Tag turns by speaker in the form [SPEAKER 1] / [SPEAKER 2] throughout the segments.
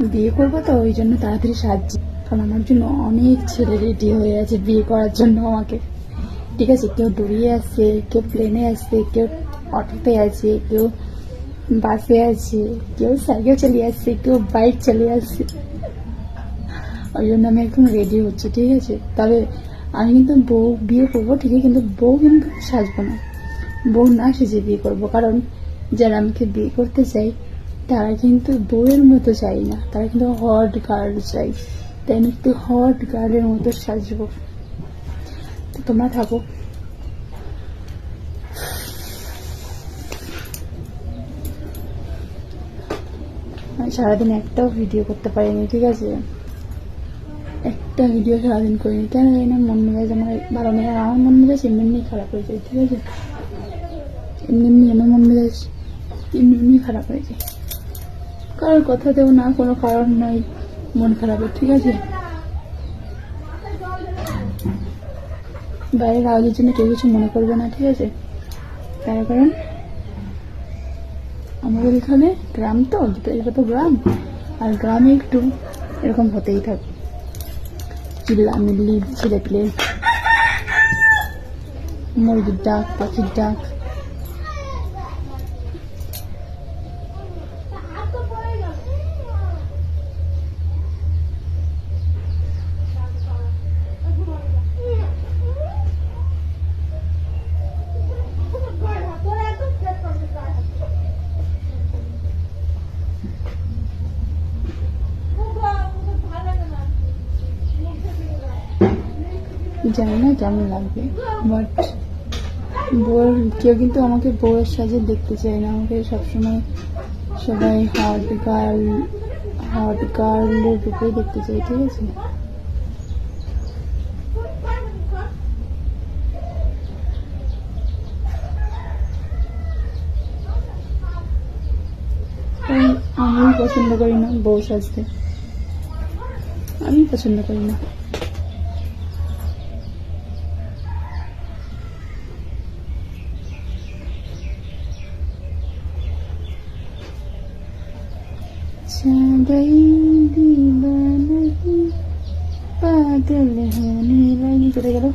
[SPEAKER 1] বিয়ে করবো তো ওই জন্য তাড়াতাড়ি সাজছি, কারণ আমার জন্য অনেক ছেলে রেডি হয়ে আছে বিয়ে করার জন্য আমাকে। ঠিক আছে, কেউ দৌড়িয়ে আসছে, কেউ প্লেনে আসছে, কেউ অটোতে আছে, কেউ বাসে আছে, কেউ সাইকেল চালিয়ে আসছে, কেউ বাইক চালিয়ে আসছে। ওই জন্য আমি একদম রেডি হচ্ছি। ঠিক আছে, তবে আমি কিন্তু বউ বিয়ে করবো ঠিকই, কিন্তু বউ কিন্তু সাজবো না, বউ না সেজে বিয়ে করবো। কারণ যারা আমাকে বিয়ে করতে চাই তারা কিন্তু বউয়ের মতো চাই না, তারা কিন্তু হট গার্ল চাই। তাই আমি একটু হট গার্লের মতো সাজবো। তো তোমরা থাকো। আমি সারাদিন একটাও ভিডিও করতে পারিনি। ঠিক আছে, একটা ভিডিও সারাদিন করিনি, কেন জানি না। মন মেজাজ আমার ভালো নেই, আর আমার মন মেজাজ এমনি খারাপ হয়ে যায়। ঠিক আছে, এমনি আমার মন মেজাজ এমনি খারাপ হয়ে যায়, কারোর কথা দেবো না, কোনো কারণ নাই মন খারাপের। ঠিক আছে, বাইরের আওয়াজের জন্য কেউ কিছু মনে করবে না। ঠিক আছে, তার কারণ আমাদের এখানে গ্রাম, তো এটা তো গ্রাম, আর গ্রামে একটু এরকম হতেই থাকে, চিল্লামিল্লি, ছেলে পেলে, মুরগির ডাক, পাখির ডাক। জানি না কেমন লাগবে, বাট বউয়ের কেউ কিন্তু আমাকে বউয়ের সাজে দেখতে চায় না। আমাকে সবসময় সবাই হট গার্লের রূপে দেখতে চাই। ঠিক আছে, আমি পছন্দ করি না বউ সাজতে, আমি পছন্দ করি না। পাগল হনে লাগি, কোথায় গেল?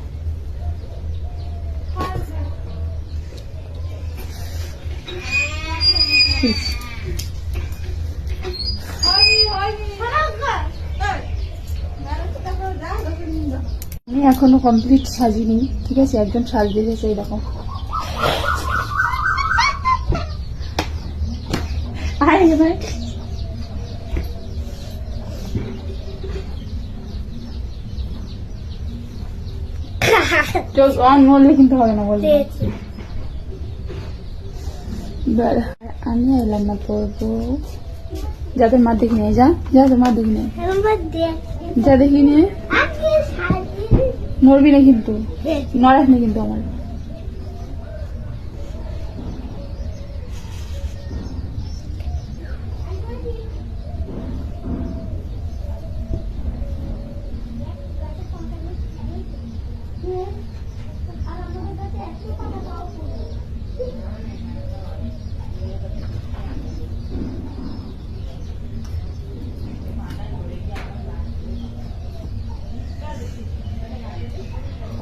[SPEAKER 1] আমি এখনো কমপ্লিট সাজিনি। ঠিক আছে, একজন সাজতে গেছে এরকম। ভাই অন বললে কিন্তু হবে না, বলবে। আমি এলাম না পড়বো, যাদের মা দেখি নেই, যা যা তোর মা দেখি নেই, যা দেখি নিয়ে নড়বি না কিন্তু, নড়াস না কিন্তু আমার।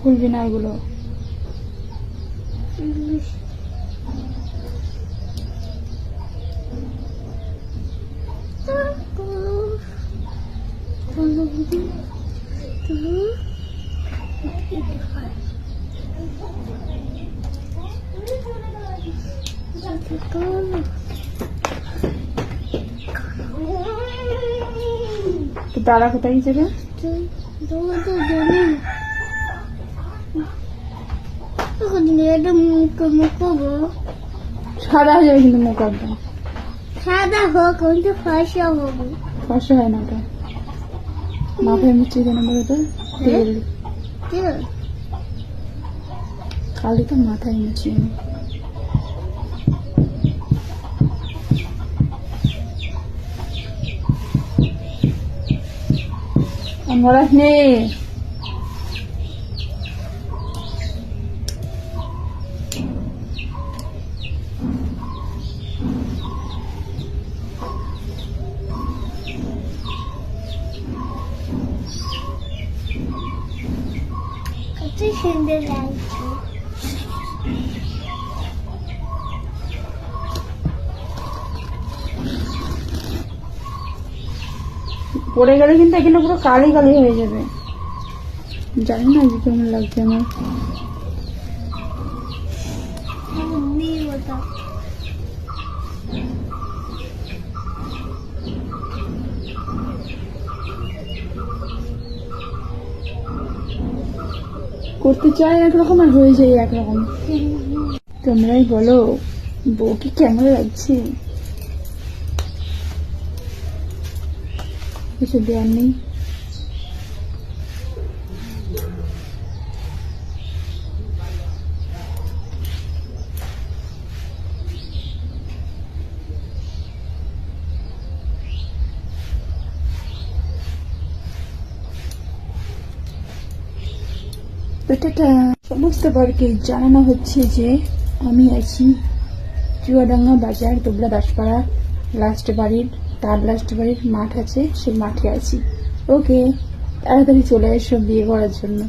[SPEAKER 1] খুলবি না এগুলো, তো দাঁড়া কোথায় যাবে? সাদা হয়ে যাবে কিন্তু মুখ একদম
[SPEAKER 2] সাদা হোক, কিন্তু ফর্সা হবে।
[SPEAKER 1] ফর্সা হয় না ওটা, মাথায় মুছে কেন বলো তো? তেল খালি তো মাথায় মুছিয়ে নি। মরাস নেই।
[SPEAKER 2] কত সুন্দর লাগছে।
[SPEAKER 1] পড়ে গেলে কিন্তু এখানে পুরো কালি কালি হয়ে যাবে। জানি না যে কেমন লাগছে আমার।
[SPEAKER 2] নীল মতো।
[SPEAKER 1] করতে চাই একরকম আর হয়ে যায় একরকম। তোমরাই বলো বউকে কেমন লাগছে? কিছু দেওয়ার নেই। এটা সমস্ত বাড়িকে জানানো হচ্ছে যে আমি আছি চুয়াডাঙ্গা বাজার দুবলা দাসপাড়া লাস্ট বাড়ির মাঠ আছে, সেই মাঠে আছি। ওকে, তাড়াতাড়ি চলে এসো বিয়ে করার জন্য।